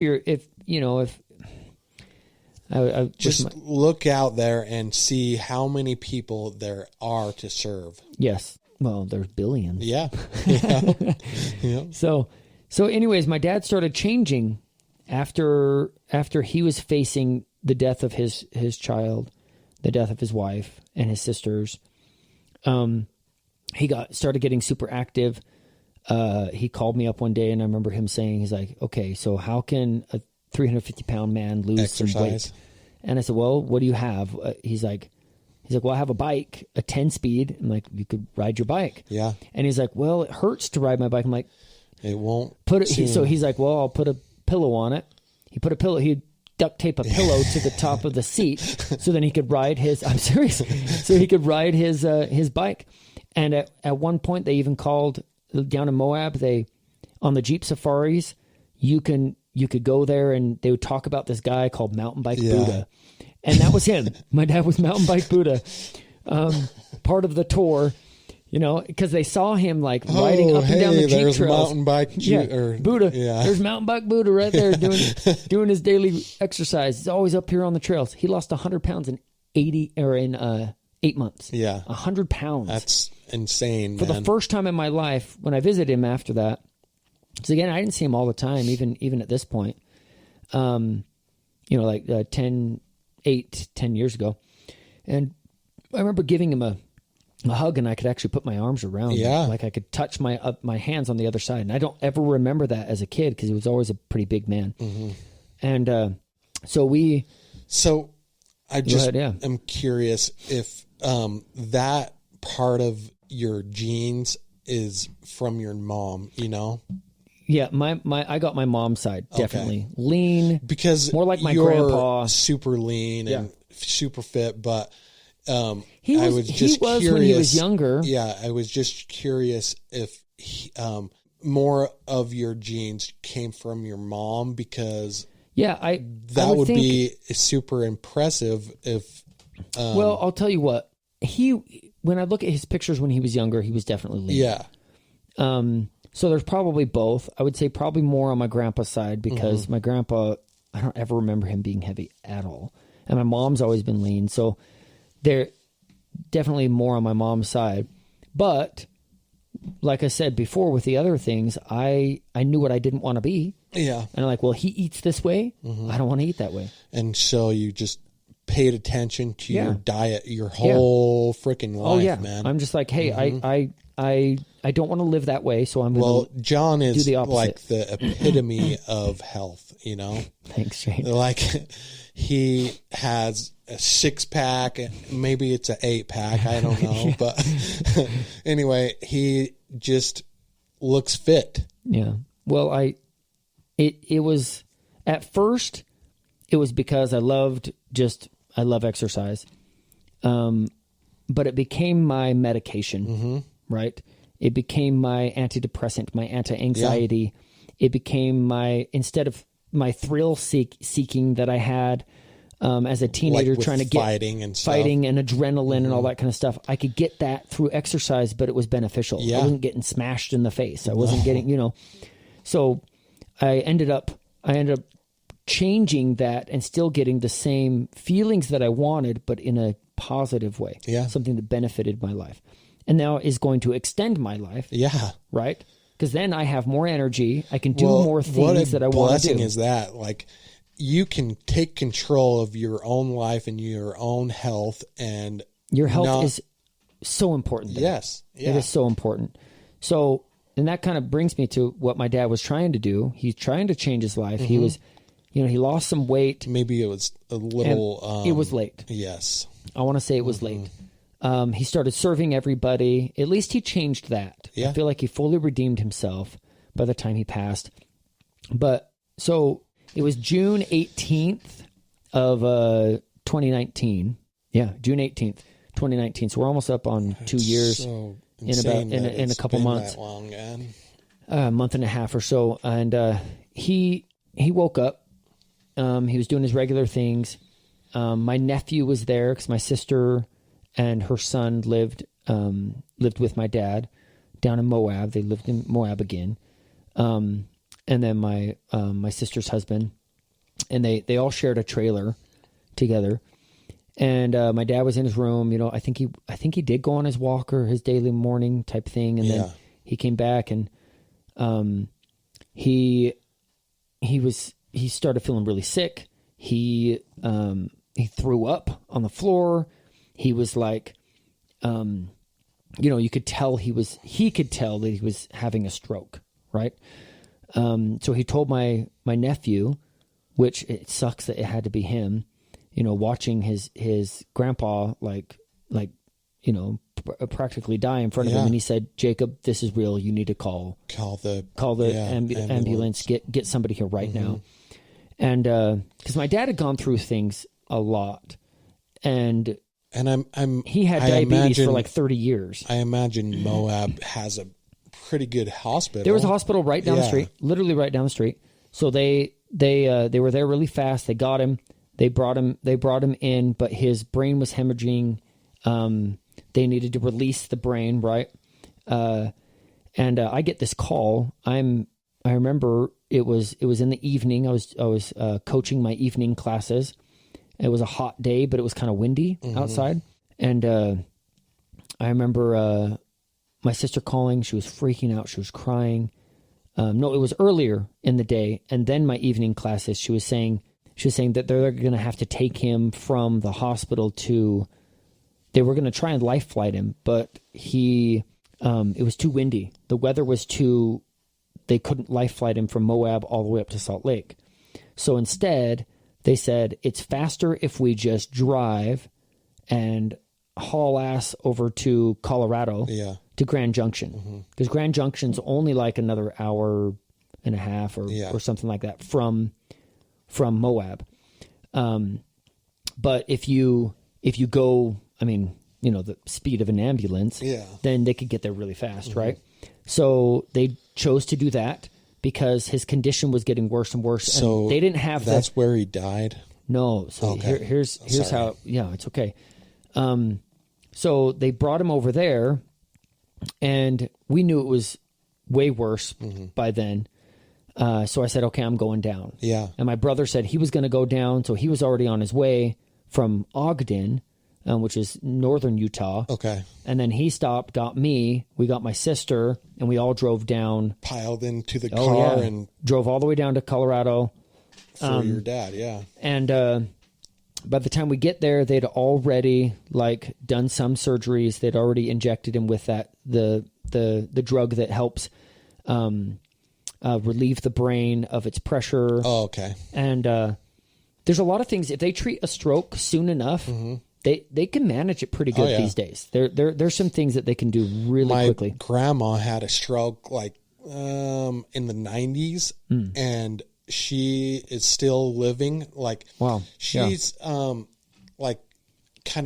if I just look out there and see how many people there are to serve. Yes. Well, there's billions. Yeah. Yeah. So anyways, my dad started changing after he was facing the death of his child, the death of his wife and his sisters. He started getting super active. He called me up one day, and I remember him saying, he's like, okay, so how can a 350-pound man lose some weight? And I said, well, what do you have? He's like, well, I have a bike, a 10-speed. I'm like, you could ride your bike. Yeah. And he's like, well, it hurts to ride my bike. I'm like, it won't. So he's like, well, I'll put a pillow on it. He'd duct tape a pillow to the top of the seat so then he could ride I'm serious. So he could ride his bike. And at one point they even called down in Moab, on the Jeep safaris, you could go there and they would talk about this guy called Mountain Bike Buddha. And that was him. My dad was Mountain Bike Buddha. Part of the tour, because they saw him like riding up and down the Jeep trails. Mountain Bike Buddha. Yeah. There's Mountain Bike Buddha right there doing his daily exercise. He's always up here on the trails. He lost 100 pounds in 8 months. Yeah. 100 pounds. That's insane, For the first time in my life, when I visited him after that, because again, I didn't see him all the time, even at this point, 10 years ago. And I remember giving him a hug, and I could actually put my arms around him. Like I could touch my hands on the other side. And I don't ever remember that as a kid because he was always a pretty big man. Mm-hmm. And So I just am curious if that part of your genes is from your mom, Yeah, I got my mom's side, definitely. Okay. Lean. Because more like my grandpa. Super lean and super fit, but he was curious, when he was younger. Yeah, I was just curious if more of your genes came from your mom because that would be super impressive if well, I'll tell you what. When I look at his pictures when he was younger, he was definitely lean. Yeah. So there's probably both. I would say probably more on my grandpa's side because my grandpa, I don't ever remember him being heavy at all. And my mom's always been lean. So they're definitely more on my mom's side. But like I said before with the other things, I knew what I didn't want to be. Yeah. And I'm like, well, he eats this way. I don't want to eat that way. And so you just paid attention to your diet your whole freaking life, man. I'm just like, hey, I don't want to live that way, so I'm going to John is do the opposite. Like the epitome of health, Thanks, Shane. Like he has a 6-pack, maybe it's an 8-pack, I don't know. But anyway, he just looks fit. Yeah. Well, it was, at first, it was because I love exercise. But it became my medication, right? It became my antidepressant, my anti-anxiety. Yeah. It became instead of my thrill seeking that I had as a teenager, like trying to get fighting and adrenaline and all that kind of stuff. I could get that through exercise, but it was beneficial. Yeah. I wasn't getting smashed in the face. I wasn't getting, so I ended up changing that and still getting the same feelings that I wanted, but in a positive way. Yeah. Something that benefited my life. And now is going to extend my life. Yeah. Right? Because then I have more energy. I can do more things that I want to do. What a blessing is that? Like, you can take control of your own life and your own health, and your health is so important. Yes. Yeah. It is so important. So, and that kind of brings me to what my dad was trying to do. He's trying to change his life. He was, he lost some weight. Maybe it was a little... it was late. Yes. I want to say it was late. He started serving everybody. At least he changed that. Yeah. I feel like he fully redeemed himself by the time he passed. But so it was June 18th of 2019. Yeah, June 18th, 2019. So we're almost up on 2 years. So in a couple months. That long, man. A month and a half or so. And he woke up. He was doing his regular things. My nephew was there because my sister and her son lived with my dad down in Moab. They lived in Moab again. And and then my sister's husband, and they all shared a trailer together. And my dad was in his room. I think he did go on his walker, his daily morning type thing, and then he came back, and he started feeling really sick. He threw up on the floor. He was like, you could tell he could tell that he was having a stroke, right? So he told my nephew, which it sucks that it had to be him, watching his grandpa practically die in front of him. And he said, Jacob, this is real. You need to call the ambulance. Get somebody here right now. And, cause my dad had gone through things a lot, and he had diabetes for like 30 years. I imagine Moab has a pretty good hospital. There was a hospital right down the street, literally right down the street. So they were there really fast. They got him. They brought him in, but his brain was hemorrhaging. They needed to release the brain, right? And I get this call. I remember it was in the evening. I was coaching my evening classes. It was a hot day, but it was kind of windy outside. And I remember my sister calling. She was freaking out. She was crying. No, it was earlier in the day. And then my evening classes, she was saying that they're going to have to take him from the hospital they were going to try and life flight him, but it was too windy. The weather was they couldn't life flight him from Moab all the way up to Salt Lake. So instead, they said, it's faster if we just drive and haul ass over to Colorado to Grand Junction. Because Grand Junction's only like another hour and a half or something like that from Moab. But if you go, the speed of an ambulance, then they could get there really fast, right? So they chose to do that because his condition was getting worse and worse. So and they didn't have that's where he died? No. So here's how, it's okay. So they brought him over there, and we knew it was way worse by then. So I said, okay, I'm going down. Yeah. And my brother said he was going to go down. So he was already on his way from Ogden, which is northern Utah. Okay. And then he stopped, got me, we got my sister, and we all drove down. Piled into the car and drove all the way down to Colorado. For your dad, yeah. And by the time we get there, they'd already done some surgeries. They'd already injected him with the drug that helps relieve the brain of its pressure. Oh, okay. And there's a lot of things. If they treat a stroke soon enough, they can manage it pretty good these days. There's some things that they can do really quickly. My grandma had a stroke in the 90s, and she is still living. Wow. She's kind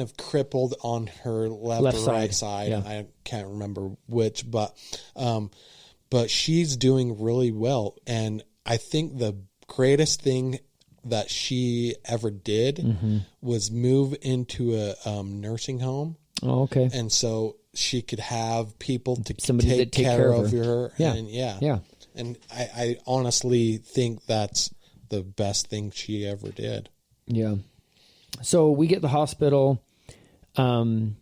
of crippled on her left or right side. Yeah. I can't remember which, but she's doing really well. And I think the greatest thing that she ever did was move into a nursing home. Oh, okay. And so she could have people to take care of her. Yeah. And And I honestly think that's the best thing she ever did. Yeah. So we get to the hospital, and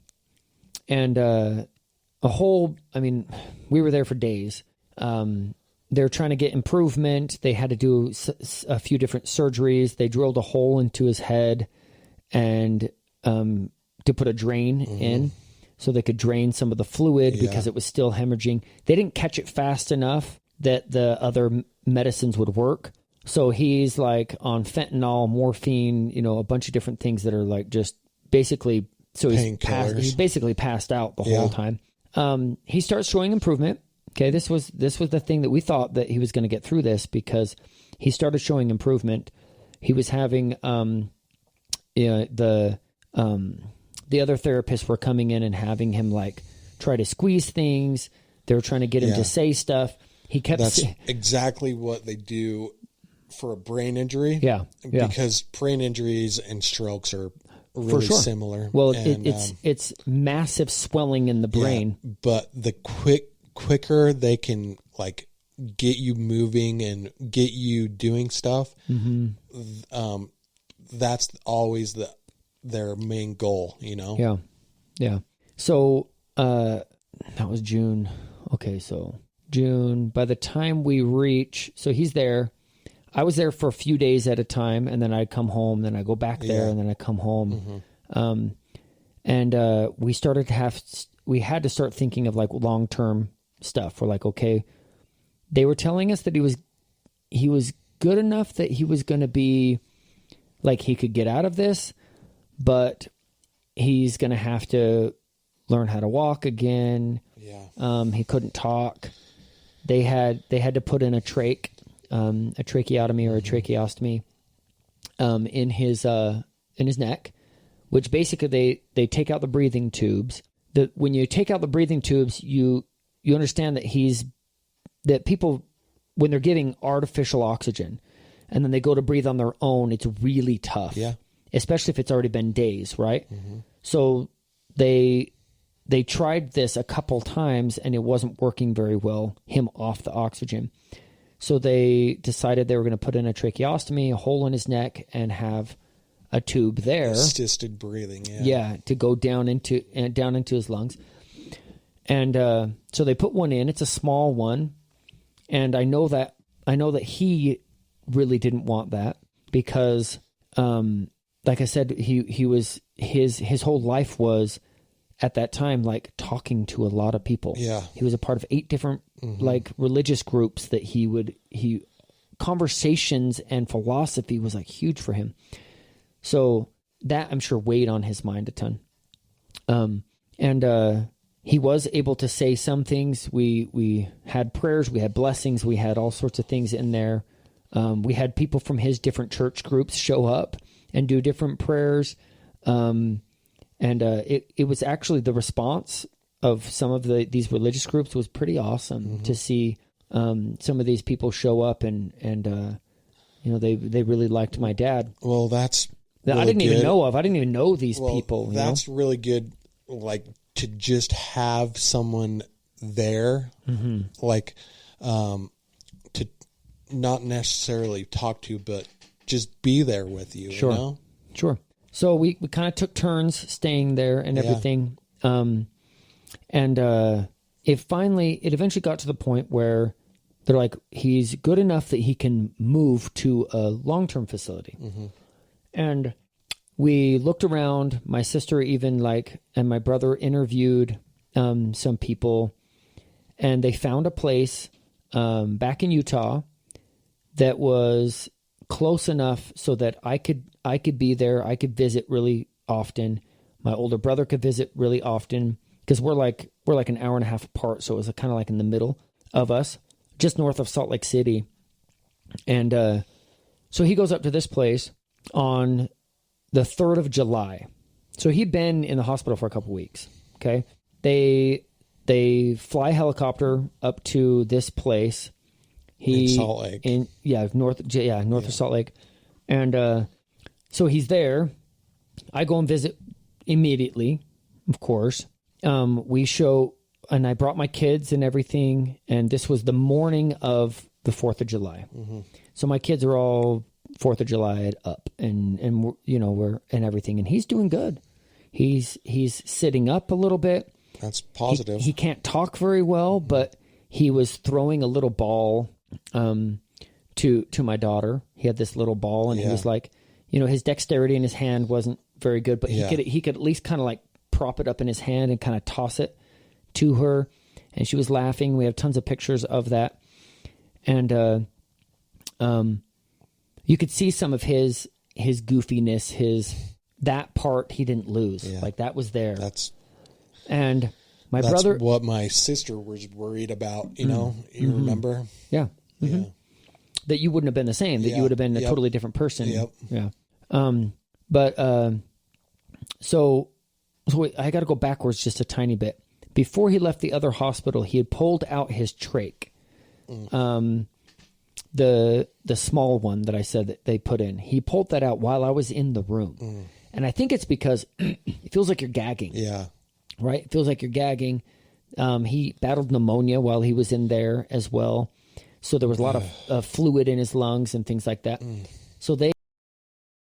we were there for days. They're trying to get improvement. They had to do a few different surgeries. They drilled a hole into his head and to put a drain in so they could drain some of the fluid because it was still hemorrhaging. They didn't catch it fast enough that the other medicines would work. So he's on fentanyl, morphine, a bunch of different things that are just basically, so he's basically passed out the whole time. He starts showing improvement. Okay. This was the thing that we thought that he was going to get through this because he started showing improvement. He was having, the other therapists were coming in and having him try to squeeze things. They were trying to get him to say stuff. That's exactly what they do for a brain injury. Yeah. Because brain injuries and strokes are really similar. Well, it's massive swelling in the brain. But the quicker they can get you moving and get you doing stuff, that's always their main goal, you know? Yeah. Yeah. So, that was June. Okay. So June, by the time we reach, so he's there, I was there for a few days at a time, and then I'd come home, then I go back there, and then I come home. And we had to start thinking of like long-term stuff. We're like, okay, they were telling us that he was good enough that he was going to be like, he could get out of this, but he's going to have to learn how to walk again. Yeah. He couldn't talk. They had to put in a tracheotomy or a tracheostomy, in his neck, which basically they take out the breathing tubes. When you take out the breathing tubes, you understand that people, when they're giving artificial oxygen and then they go to breathe on their own, it's really tough. Yeah. Especially if it's already been days, right? So they tried this a couple times and it wasn't working very well, him off the oxygen. So they decided they were going to put in a tracheostomy, a hole in his neck, and have a tube there. Assisted breathing, yeah. Yeah, to go down into his lungs. And so they put one in. It's a small one. And I know that he really didn't want that because, like I said, he was his whole life was at that time like talking to a lot of people. Yeah. He was a part of 8 different like religious groups that conversations and philosophy was like huge for him. So that I'm sure weighed on his mind a ton. And he was able to say some things. We had prayers, we had blessings, we had all sorts of things in there. We had people from his different church groups show up and do different prayers. And it was actually the response of some of these religious groups was pretty awesome to see some of these people show up and they really liked my dad. Well, that's that really I didn't good. even know of. I didn't even know these people. That's really good. Like to just have someone there, like to not necessarily talk to, but just be there with you. Sure. You know? Sure. So we kind of took turns staying there and everything. And it eventually got to the point where they're like, he's good enough that he can move to a long-term facility. And we looked around, my sister even and my brother interviewed some people, and they found a place back in Utah that was close enough so that I could be there. I could visit really often. My older brother could visit really often because we're like an hour and a half apart. So it was kind of like in the middle of us, just north of Salt Lake City. And so he goes up to this place on the 3rd of July. So he'd been in the hospital for a couple weeks. Okay. They fly helicopter up to this place. In Salt Lake. North of Salt Lake. And so he's there. I go and visit immediately, of course. And I brought my kids and everything, and this was the morning of the 4th of July. So my kids are all 4th of July up and we're and everything, and he's doing good. He's sitting up a little bit. That's positive. He can't talk very well, but he was throwing a little ball to my daughter. He had this little ball, and he was like, his dexterity in his hand wasn't very good, but he could at least kind of like prop it up in his hand and kind of toss it to her, and she was laughing. We have tons of pictures of that, and you could see some of his goofiness, that part he didn't lose. Like that was there. That's brother. What my sister was worried about. You remember? Yeah. Yeah. That you wouldn't have been the same. That you would have been a totally different person. Yep. Yeah. So I got to go backwards just a tiny bit. Before he left the other hospital, he had pulled out his trach. The small one that I said that they put in. He pulled that out while I was in the room. And I think it's because it feels like you're gagging. Yeah. Right? It feels like you're gagging. He battled pneumonia while he was in there as well. So there was a lot of fluid in his lungs and things like that. So they